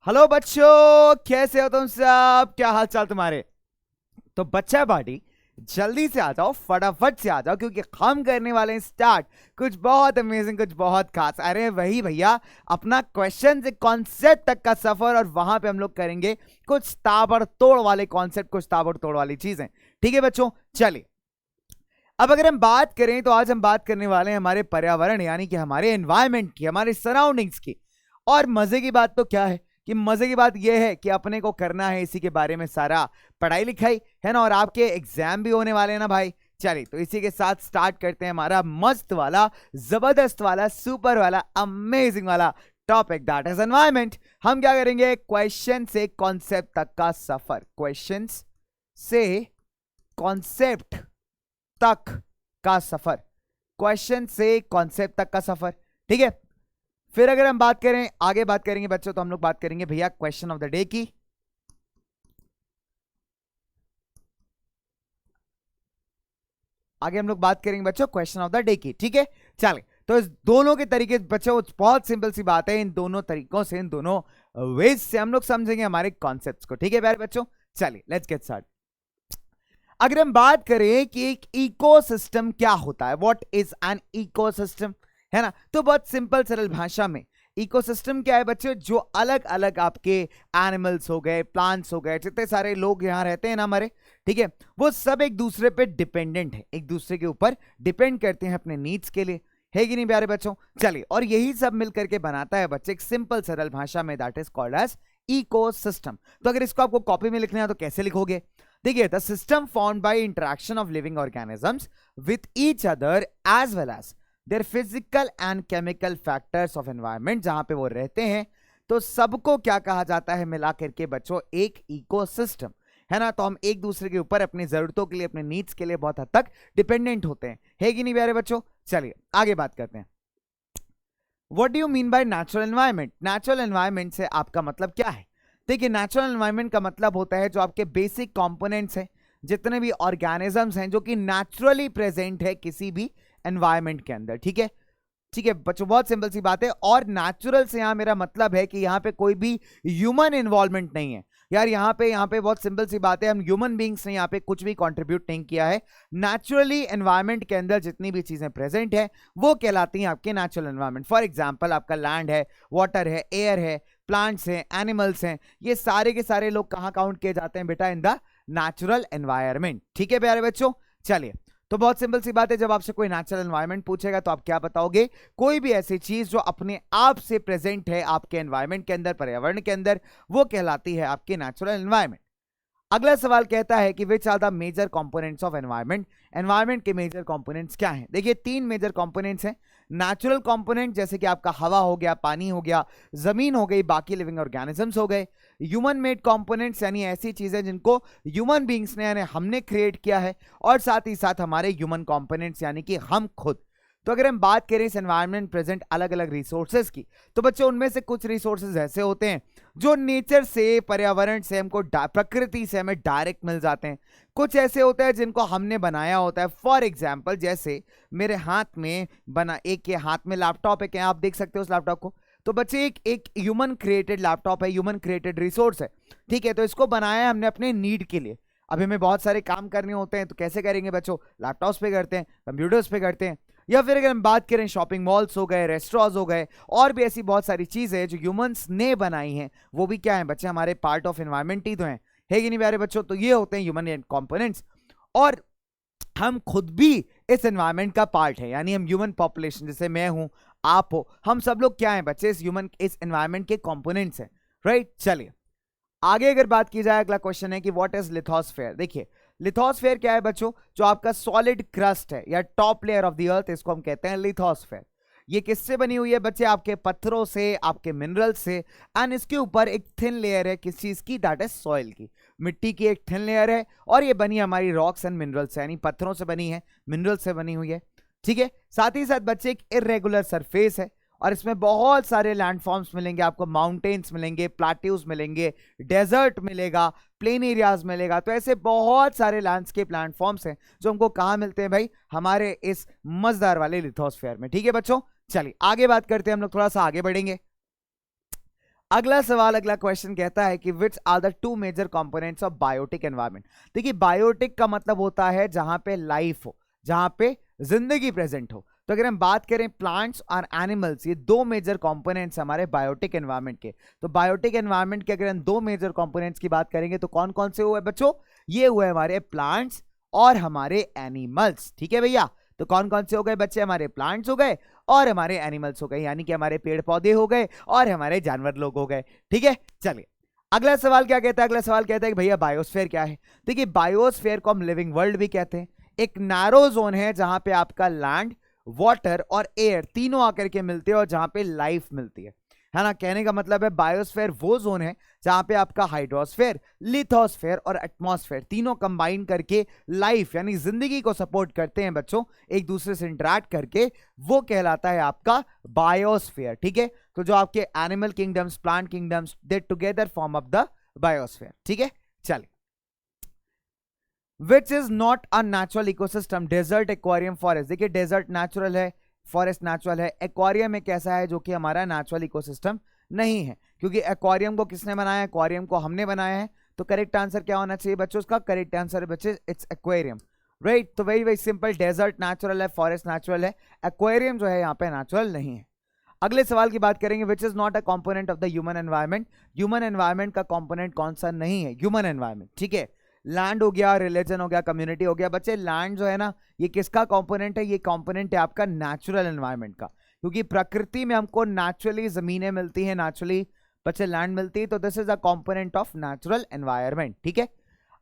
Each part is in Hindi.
हेलो बच्चों, कैसे हो तुम सब? क्या हाल चाल तुम्हारे? तो बच्चा पार्टी, जल्दी से आ जाओ, फटाफट से आ जाओ, क्योंकि हम करने वाले हैं स्टार्ट कुछ बहुत अमेजिंग, कुछ बहुत खास। अरे वही भैया, अपना क्वेश्चन से कॉन्सेप्ट तक का सफर, और वहां पे हम लोग करेंगे कुछ ताबड़तोड़ वाले कॉन्सेप्ट, कुछ ताबड़तोड़ वाली चीजें। ठीक है बच्चों, चलिए। अब अगर हम बात करें तो आज हम बात करने वाले हैं हमारे पर्यावरण यानी कि हमारे एनवायरमेंट की, हमारे सराउंडिंग्स की। और मजे की बात तो क्या है कि मजे की बात यह है कि अपने को करना है इसी के बारे में सारा पढ़ाई लिखाई, है ना। और आपके एग्जाम भी होने वाले हैं ना भाई। चलिए, तो इसी के साथ स्टार्ट करते हैं हमारा मस्त वाला, जबरदस्त वाला, सुपर वाला, अमेजिंग वाला टॉपिक, दैट इज एनवायरमेंट। हम क्या करेंगे? क्वेश्चन से कॉन्सेप्ट तक का सफर, क्वेश्चन से कॉन्सेप्ट तक का सफर, क्वेश्चन से कॉन्सेप्ट तक का सफर। ठीक है, फिर अगर हम बात करें, आगे बात करेंगे बच्चों, तो हम लोग बात करेंगे भैया क्वेश्चन ऑफ द डे की। आगे हम लोग बात करेंगे बच्चों क्वेश्चन ऑफ द डे की। ठीक है, चले। तो इस दोनों के तरीके बच्चों, बहुत सिंपल सी बात है, इन दोनों तरीकों से, इन दोनों वेज से हम लोग समझेंगे हमारे कॉन्सेप्ट्स को। ठीक है प्यारे बच्चों, चलिए लेट्स गेट स्टार्ट। अगर हम बात करें कि एक इकोसिस्टम क्या होता है, व्हाट इज एन इकोसिस्टम, है ना, तो बहुत सिंपल सरल भाषा में इकोसिस्टम क्या है बच्चों? जो अलग अलग आपके एनिमल्स हो गए, प्लांट्स हो गए, जितने सारे लोग यहाँ रहते हैं ना हमारे, ठीक है, वो सब एक दूसरे पे डिपेंडेंट है, एक दूसरे के ऊपर डिपेंड करते हैं अपने नीड्स के लिए, है कि नहीं प्यारे बच्चों? चलिए, और यही सब मिलकर के बनाता है बच्चे एक सिंपल सरल भाषा में, that is called as ecosystem. तो अगर इसको आपको कॉपी में लिखना है तो कैसे लिखोगे? देखिए, the system formed by interaction of living organisms with each other as well as their physical and chemical factors of environment, जहां पे वो रहते हैं, तो सबको क्या कहा जाता है मिला करके बच्चों? एक इकोसिस्टम, है ना। तो हम एक दूसरे के ऊपर अपनी जरूरतों के लिए, अपने नीड्स के लिए बहुत हद तक डिपेंडेंट होते हैं, है कि नहीं प्यारे बच्चों? चलिए आगे बात करते हैं। What do you mean by natural environment? Natural environment से आपका मतलब क्या है? देखिए, नेचुरल एनवायरनमेंट का मतलब होता है जो आपके बेसिक कंपोनेंट्स हैं, जितने भी ऑर्गेनिजम्स हैं जो कि नेचुरली प्रेजेंट है किसी भी एनवायरनमेंट के अंदर। ठीक है, ठीक है बच्चों, बहुत सिंपल सी बात है। और नेचुरल से यहां मेरा मतलब है कि यहां पे कोई भी ह्यूमन इन्वॉल्वमेंट नहीं है यार। यहाँ पे बहुत सिंपल सी बात है, हम ह्यूमन बींग्स ने यहाँ पे कुछ भी कंट्रीब्यूट नहीं किया है। नेचुरली एनवायरनमेंट के अंदर जितनी भी चीजें प्रेजेंट है वो कहलाती हैं आपके नेचुरल एनवायरनमेंट। फॉर एग्जाम्पल, आपका लैंड है, वाटर है, एयर है, प्लांट्स हैं, एनिमल्स हैं, ये सारे के सारे लोग कहाँ काउंट किए जाते हैं बेटा? In the natural environment. ठीक है प्यारे बच्चों, चलिए। तो बहुत सिंपल सी बात है, जब आपसे कोई नेचुरल एनवायरनमेंट पूछेगा तो आप क्या बताओगे? कोई भी ऐसी चीज जो अपने आप से प्रेजेंट है आपके एनवायरनमेंट के अंदर, पर्यावरण के अंदर, वो कहलाती है आपकी नेचुरल एनवायरनमेंट। अगला सवाल कहता है कि which are the major components of environment? Environment के मेजर कंपोनेंट्स क्या हैं? देखिए, तीन मेजर कंपोनेंट्स हैं। नेचुरल कंपोनेंट जैसे कि आपका हवा हो गया, पानी हो गया, जमीन हो गई, बाकी लिविंग ऑर्गेनिजम्स हो गए। ह्यूमन मेड कंपोनेंट्स यानी ऐसी चीजें जिनको ह्यूमन बींग्स ने यानी हमने क्रिएट किया है, और साथ ही साथ हमारे ह्यूमन कंपोनेंट्स यानी कि हम खुद। तो अगर हम बात करें इस एनवायरनमेंट प्रेजेंट अलग अलग रिसोर्सेज की, तो बच्चों उनमें से कुछ रिसोर्सेज ऐसे होते हैं जो नेचर से, पर्यावरण से हमको, प्रकृति से हमें डायरेक्ट मिल जाते हैं। कुछ ऐसे होते हैं जिनको हमने बनाया होता है। फॉर एग्जाम्पल, जैसे मेरे हाथ में बना, एक के हाथ में लैपटॉप है, क्या आप देख सकते हो उस लैपटॉप को? तो बच्चे एक एक ह्यूमन क्रिएटेड लैपटॉप है, ह्यूमन क्रिएटेड रिसोर्स है। ठीक है, तो इसको बनाया हमने अपने नीड के लिए। अभी हमें बहुत सारे काम करने होते हैं तो कैसे करेंगे बच्चों? लैपटॉप्स पे करते हैं, कंप्यूटर्स पे करते हैं। या फिर अगर हम बात करें, शॉपिंग मॉल्स हो गए, रेस्टोरेंट्स हो गए, और भी ऐसी बहुत सारी चीजें जो ह्यूमंस ने बनाई हैं, वो भी क्या है बच्चे? हमारे पार्ट ऑफ एनवायरनमेंट ही तो हैं, है कि नहीं प्यारे बच्चों? तो ये होते हैं ह्यूमन कंपोनेंट्स। और हम खुद भी इस एनवायरनमेंट का पार्ट है, यानी हम ह्यूमन पॉपुलेशन, जैसे मैं हूं, आप हो, हम सब लोग क्या है बच्चे? इस एनवायरनमेंट के कंपोनेंट्स हैं, राइट। चलिए आगे अगर बात की जाए, अगला क्वेश्चन है कि व्हाट इज लिथोस्फेयर? देखिए, लिथोस्फेयर क्या है बच्चों? जो आपका सॉलिड क्रस्ट है या top layer of the earth, इसको हम कहते हैं लिथोस्फेयर। ये किससे बनी हुई है बच्चे? आपके पत्थरों से, आपके मिनरल से, एंड इसके ऊपर एक थिन लेयर है, किस चीज की? दैट इज सॉइल की, मिट्टी की एक थिन लेयर है। और ये बनी हमारी रॉक्स एंड मिनरल से, यानी पत्थरों से बनी है, मिनरल से बनी हुई है। ठीक है, साथ ही साथ बच्चे एक इरेगुलर सरफेस है, और इसमें बहुत सारे लैंडफॉर्म्स मिलेंगे आपको, माउंटेन्स मिलेंगे, प्लाट्यूज मिलेंगे, डेजर्ट मिलेगा, प्लेन एरियाज मिलेगा। तो ऐसे बहुत सारे लैंडस्केप लैंडफॉर्म्स हैं जो हमको कहाँ मिलते हैं भाई? हमारे इस मजेदार वाले लिथोस्फेयर में। ठीक है बच्चों, चलिए आगे बात करते हैं, हम लोग थोड़ा सा आगे बढ़ेंगे। अगला सवाल, अगला क्वेश्चन कहता है कि which are the two major components of biotic environment. देखिए बायोटिक का मतलब होता है जहां पे लाइफ हो, जहां पे जिंदगी प्रेजेंट हो। तो अगर हम बात करें प्लांट्स और एनिमल्स, ये दो मेजर कंपोनेंट्स हमारे बायोटिक एनवायरनमेंट के। तो बायोटिक एनवायरनमेंट के अगर हम दो मेजर कंपोनेंट्स की बात करेंगे तो कौन कौन से हुए बच्चों? ये हुए हमारे प्लांट्स और हमारे एनिमल्स। ठीक है भैया, तो कौन कौन से हो गए बच्चे? हमारे प्लांट्स हो गए और हमारे एनिमल्स हो गए, यानी कि हमारे पेड़ पौधे हो गए और हमारे जानवर लोग हो गए। ठीक है, चलिए अगला सवाल क्या कहता है? अगला सवाल कहता है कि भैया बायोस्फीयर क्या है? देखिए बायोस्फीयर को हम लिविंग वर्ल्ड भी कहते हैं। एक नैरो जोन है जहां पे आपका लैंड, वाटर और एयर तीनों आकर के मिलते हैं और जहां पे लाइफ मिलती है ना। कहने का मतलब है बायोस्फीयर वो जोन है जहां पे आपका हाइड्रोस्फीयर, लिथोस्फीयर और एटमॉस्फेयर तीनों कंबाइन करके लाइफ यानी जिंदगी को सपोर्ट करते हैं बच्चों, एक दूसरे से इंटरेक्ट करके, वो कहलाता है आपका बायोस्फीयर। ठीक है, तो जो आपके animal kingdoms, plant kingdoms, they together form up the biosphere. ठीक है, चलिए which is not a natural ecosystem? Desert, aquarium, forest. देखिए डेजर्ट नेचुरल है, फॉरेस्ट नेचुरल है, एक्वेरियम एक ऐसा है जो कि हमारा नेचुरल इकोसिस्टम नहीं है, क्योंकि एक्वेरियम को किसने बनाया? एक्वेरियम को हमने बनाया है। तो करेक्ट आंसर क्या होना चाहिए बच्चों? उसका करेक्ट आंसर है बच्चे इट्स एक्वेरियम, राइट। तो very very simple, desert natural है, फॉरेस्ट नेचुरल है, एक्वेरियम जो है यहाँ पे नेचुरल नहीं है। अगले सवाल की बात करेंगे, विच is not a component of the human environment. Human environment का कंपोनेंट कौन सा नहीं है? Human environment. ठीक है, लैंड हो गया, रिलीजन हो गया, कम्युनिटी हो गया। बच्चे लैंड जो है ना, ये किसका कंपोनेंट है? ये कंपोनेंट है आपका नेचुरल एनवायरनमेंट का, क्योंकि प्रकृति में हमको नेचुरली जमीनें मिलती हैं, नेचुरली बच्चे लैंड मिलती है, तो this is a component of natural environment. ठीक है,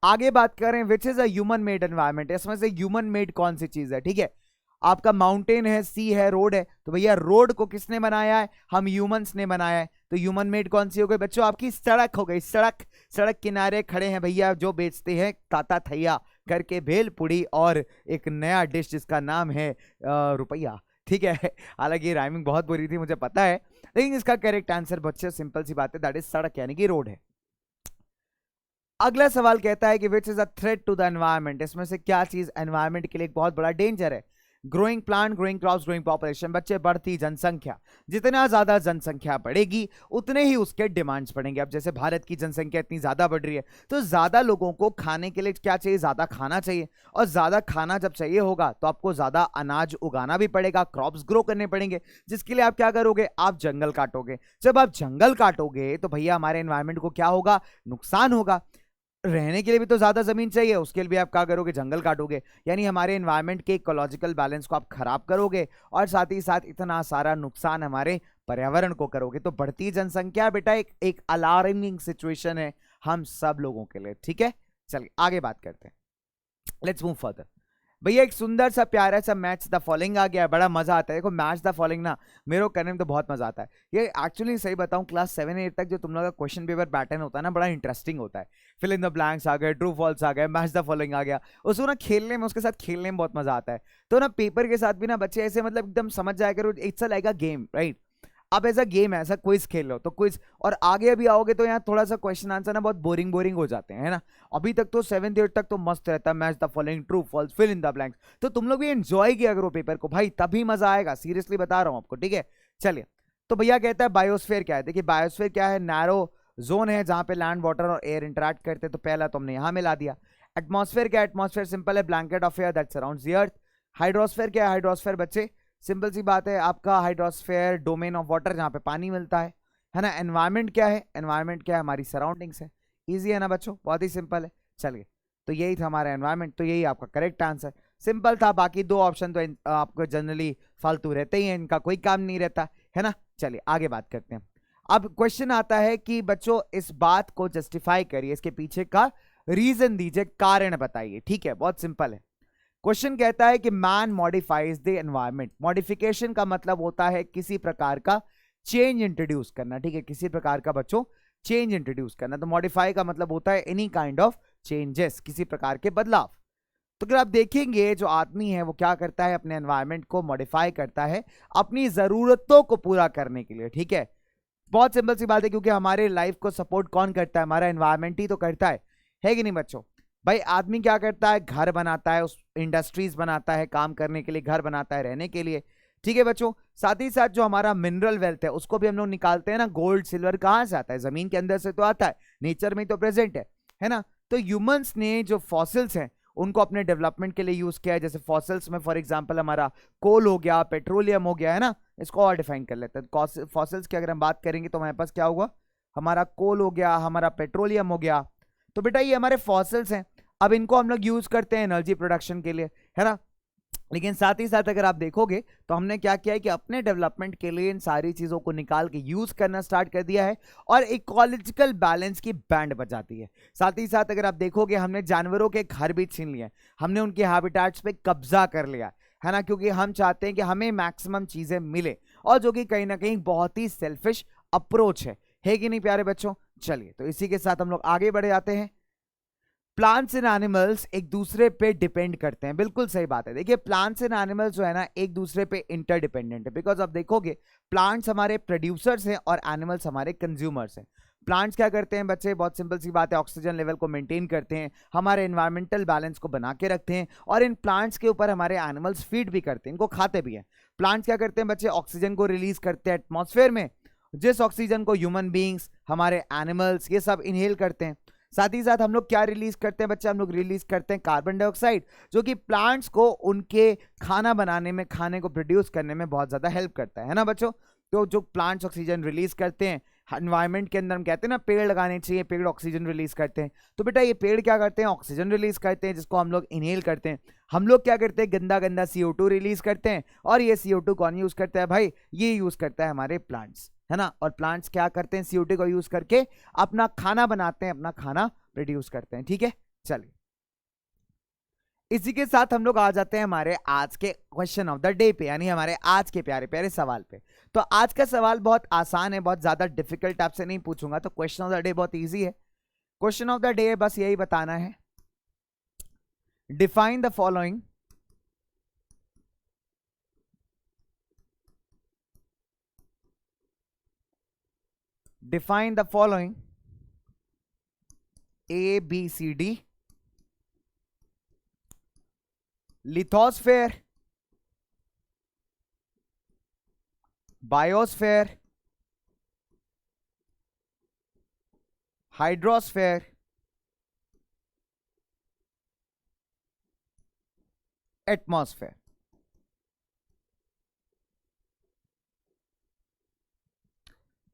आगे बात करें विच is a human made environment. इसमें से ह्यूमन मेड कौन सी चीज है? ठीक है, आपका माउंटेन है, सी है, रोड है, तो भैया रोड को किसने बनाया है? हम ह्यूमंस ने बनाया है। तो ह्यूमन मेड कौन सी हो गई बच्चों? आपकी सड़क हो गई। सड़क, सड़क किनारे खड़े हैं भैया जो बेचते हैं ताता थैया करके भेल पुड़ी और एक नया डिश जिसका नाम है रुपया। ठीक है, हालांकि राइमिंग बहुत बुरी थी मुझे पता है, लेकिन इसका करेक्ट आंसर बच्चे सिंपल सी बात है, दैट इज सड़क यानी कि रोड है। अगला सवाल कहता है कि which is a threat to the environment. इसमें से क्या चीज एनवायरनमेंट के लिए एक बहुत बड़ा डेंजर है? Growing plant, growing crops, growing population. बच्चे बढ़ती जनसंख्या, जितना ज्यादा जनसंख्या बढ़ेगी उतने ही उसके डिमांड्स बढ़ेंगे। अब जैसे भारत की जनसंख्या इतनी ज्यादा बढ़ रही है तो ज्यादा लोगों को खाने के लिए क्या चाहिए? ज्यादा खाना चाहिए, और ज्यादा खाना जब चाहिए होगा तो आपको ज्यादा अनाज उगाना भी पड़ेगा, क्रॉप्स ग्रो करने पड़ेंगे, जिसके लिए आप क्या करोगे? आप जंगल काटोगे। जब आप जंगल काटोगे तो भैया हमारे एनवायरमेंट को क्या होगा? नुकसान होगा। रहने के लिए भी तो ज्यादा जमीन चाहिए, उसके लिए भी आप क्या करोगे? जंगल काटोगे, यानी हमारे एनवायरनमेंट के इकोलॉजिकल बैलेंस को आप खराब करोगे और साथ ही साथ इतना सारा नुकसान हमारे पर्यावरण को करोगे। तो बढ़ती जनसंख्या बेटा एक अलार्मिंग सिचुएशन है हम सब लोगों के लिए। ठीक है, चलिए आगे बात करते हैं, लेट्स मूव फर्दर। भैया एक सुंदर सा प्यारा सा मैच द फॉलोइंग आ गया है, बड़ा मजा आता है। देखो मैच द फॉलोइंग ना मेरे को करने में तो बहुत मजा आता है। ये एक्चुअली सही बताऊं, क्लास 7-8 तक जो तुम लोग का क्वेश्चन पेपर पैटर्न होता है ना, बड़ा इंटरेस्टिंग होता है। फिल इन द ब्लैंक्स आ गए, ट्रू फॉल्स आ गए, मैच द फॉलोइंग आ गया, उसको ना खेलने में, उसके साथ खेलने में बहुत मजा आता है। तो ना पेपर के साथ भी ना बच्चे ऐसे मतलब एकदम समझ जाया करो, it's like a game, right. आप ऐसा गेम है, ऐसा क्विज खेल लो तो क्विज, और आगे अभी आओगे तो यहाँ थोड़ा सा क्वेश्चन आंसर ना बहुत बोरिंग बोरिंग हो जाते हैं, है ना। अभी तक तो 7th-8th तक तो मस्त रहता है, match the following, true false, fill in the blanks. तो तुम लोग भी एंजॉय किया करो पेपर को भाई, तभी मजा आएगा, सीरियसली बता रहा हूं आपको। ठीक है, चलिए तो भैया कहता है बायोस्फीयर क्या है। देखिए बायोस्फीयर क्या है? नैरो जोन है जहां पे लैंड, वाटर और एयर इंटरेक्ट करते हैं, तो पहला तो हमने यहां मिला दिया। एटमॉस्फेयर क्या है? एटमॉस्फेयर सिंपल है, blanket of air that surrounds the earth. Hydrosphere क्या है? हाइड्रोस्फेयर बच्चे सिंपल सी बात है, आपका हाइड्रोस्फेयर डोमेन ऑफ वाटर जहां पे पानी मिलता है ना। एनवायरनमेंट क्या है? एनवायरनमेंट क्या है? हमारी सराउंडिंग्स है। इजी है ना बच्चों, बहुत ही सिंपल है। चलिए तो यही था हमारा एनवायरनमेंट, तो यही आपका करेक्ट आंसर, सिंपल था। बाकी दो ऑप्शन तो आपको जनरली फालतू रहते ही हैं, इनका कोई काम नहीं रहता है ना। चलिए आगे बात करते हैं। अब क्वेश्चन आता है कि बच्चों इस बात को जस्टिफाई करिए, इसके पीछे का रीजन दीजिए, कारण बताइए। ठीक है, बहुत सिंपल है। क्वेश्चन कहता है कि man modifies the environment. Modification का मतलब होता है किसी प्रकार का चेंज इंट्रोड्यूस करना। ठीक है, किसी प्रकार का बच्चों चेंज इंट्रोड्यूस करना। तो मॉडिफाई का मतलब होता है एनी काइंड ऑफ चेंजेस, किसी प्रकार के बदलाव। तो अगर आप देखेंगे जो आदमी है वो क्या करता है? अपने एनवायरनमेंट को मॉडिफाई करता है अपनी जरूरतों को पूरा करने के लिए। ठीक है, बहुत सिंपल सी बात है, क्योंकि हमारे लाइफ को सपोर्ट कौन करता है? हमारा एनवायरनमेंट ही तो करता है कि नहीं बच्चों? भाई आदमी क्या करता है? घर बनाता है, उस इंडस्ट्रीज बनाता है, काम करने के लिए घर बनाता है, रहने के लिए, ठीक है बच्चों। साथ ही साथ जो हमारा मिनरल वेल्थ है उसको भी हम लोग निकालते हैं ना, गोल्ड सिल्वर कहाँ से आता है, जमीन के अंदर से तो आता है, नेचर में तो प्रेजेंट है ना। तो ह्यूमंस ने जो फॉसिल्स हैं उनको अपने डेवलपमेंट के लिए यूज किया है। जैसे फॉसिल्स में फॉर एग्जांपल हमारा कोल हो गया, पेट्रोलियम हो गया, है ना। इसको और डिफाइन कर लेते हैं। फॉसिल्स की अगर हम बात करेंगे तो हमारे पास क्या होगा, हमारा कोल हो गया, हमारा पेट्रोलियम हो गया। तो बेटा ये हमारे फॉसिल्स हैं। अब इनको हम लोग यूज करते हैं एनर्जी प्रोडक्शन के लिए, है ना। लेकिन साथ ही साथ अगर आप देखोगे तो हमने क्या किया है कि अपने डेवलपमेंट के लिए इन सारी चीजों को निकाल के यूज करना स्टार्ट कर दिया है और इकोलॉजिकल बैलेंस की बैंड बजाती है। साथ ही साथ अगर आप देखोगे हमने जानवरों के घर भी छीन लिए, हमने उनके हैबिटेट्स पे कब्जा कर लिया, है ना, क्योंकि हम चाहते हैं कि हमें मैक्सिमम चीजें मिले, और जो कि कहीं ना कहीं बहुत ही सेल्फिश अप्रोच है कि नहीं प्यारे बच्चों। चलिए तो इसी के साथ हम लोग आगे बढ़े जाते हैं। प्लांट्स एंड एनिमल्स एक दूसरे पे डिपेंड करते हैं, बिल्कुल सही बात है। देखिए प्लांट्स एंड एनिमल्स जो है ना एक दूसरे पे इंटरडिपेंडेंट है, बिकॉज अब देखोगे प्लांट्स हमारे प्रोड्यूसर्स हैं और एनिमल्स हमारे कंज्यूमर्स हैं। प्लांट्स क्या करते हैं बच्चे, बहुत सिंपल सी बात है, ऑक्सीजन लेवल को मेंटेन करते हैं, हमारे एनवायरमेंटल बैलेंस को बना के रखते हैं, और इन प्लांट्स के ऊपर हमारे एनिमल्स फीड भी करते हैं, इनको खाते भी हैं। प्लांट्स क्या करते हैं बच्चे, ऑक्सीजन को रिलीज करते हैं एटमॉस्फेयर में, जिस ऑक्सीजन को ह्यूमन बींग्स, हमारे एनिमल्स, ये सब इनहेल करते हैं। साथ ही साथ हम लोग क्या रिलीज करते हैं बच्चे, हम लोग रिलीज करते हैं कार्बन डाइऑक्साइड, जो कि प्लांट्स को उनके खाना बनाने में, खाने को प्रोड्यूस करने में बहुत ज्यादा हेल्प करता है ना बच्चों। तो जो प्लांट्स ऑक्सीजन रिलीज करते हैं, एनवायरमेंट के अंदर हम कहते हैं ना पेड़ लगाने चाहिए, पेड़ ऑक्सीजन रिलीज करते हैं, तो बेटा ये पेड़ क्या करते हैं, ऑक्सीजन रिलीज करते हैं, जिसको हम लोग इनहेल करते हैं। हम लोग क्या करते हैं, गंदा गंदा CO2 रिलीज करते हैं, और ये CO2 कौन यूज करता है भाई, ये यूज करता है हमारे प्लांट्स, है ना। और प्लांट्स क्या करते हैं, CO2 को यूज करके अपना खाना बनाते हैं, अपना खाना प्रोड्यूस करते हैं, ठीक है। चलिए इसी के साथ हम लोग आ जाते हैं हमारे आज के क्वेश्चन ऑफ द डे पे, यानी हमारे आज के प्यारे प्यारे सवाल पे। तो आज का सवाल बहुत आसान है, बहुत ज्यादा डिफिकल्ट आपसे नहीं पूछूंगा, तो क्वेश्चन ऑफ द डे बहुत इजी है। क्वेश्चन ऑफ द डे बस यही बताना है, define the following ABCD: lithosphere, biosphere, hydrosphere, atmosphere.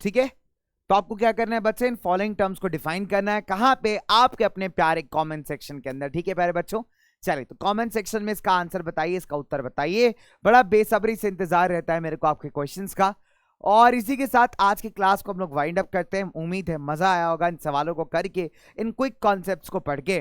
ठीक है, तो आपको क्या करना है बच्चे, इन फॉलोइंग टर्म्स को डिफाइन करना है। कहां पे, आपके अपने प्यारे कमेंट सेक्शन के अंदर, ठीक है प्यारे बच्चों। चलिए तो कमेंट सेक्शन में इसका आंसर बताइए, इसका उत्तर बताइए, बड़ा बेसब्री से इंतजार रहता है मेरे को आपके क्वेश्चंस का। और इसी के साथ आज की क्लास को हम लोग वाइंड अप करते हैं। उम्मीद है मजा आया होगा इन सवालों को करके, इन क्विक कॉन्सेप्ट्स को पढ़ के,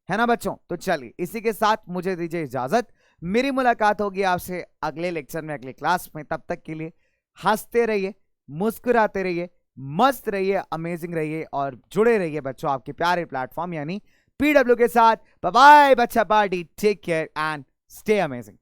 है ना बच्चों। तो चलिए इसी के साथ मुझे दीजिए इजाजत, मेरी मुलाकात होगी आपसे अगले लेक्चर में, अगले क्लास में। तब तक के लिए हंसते रहिए, मुस्कुराते रहिए, मस्त रहिए, अमेजिंग रहिए, और जुड़े रहिए बच्चों आपके प्यारे प्लेटफॉर्म यानी PW के साथ। बाय बाय बच्चा party, take care and stay amazing.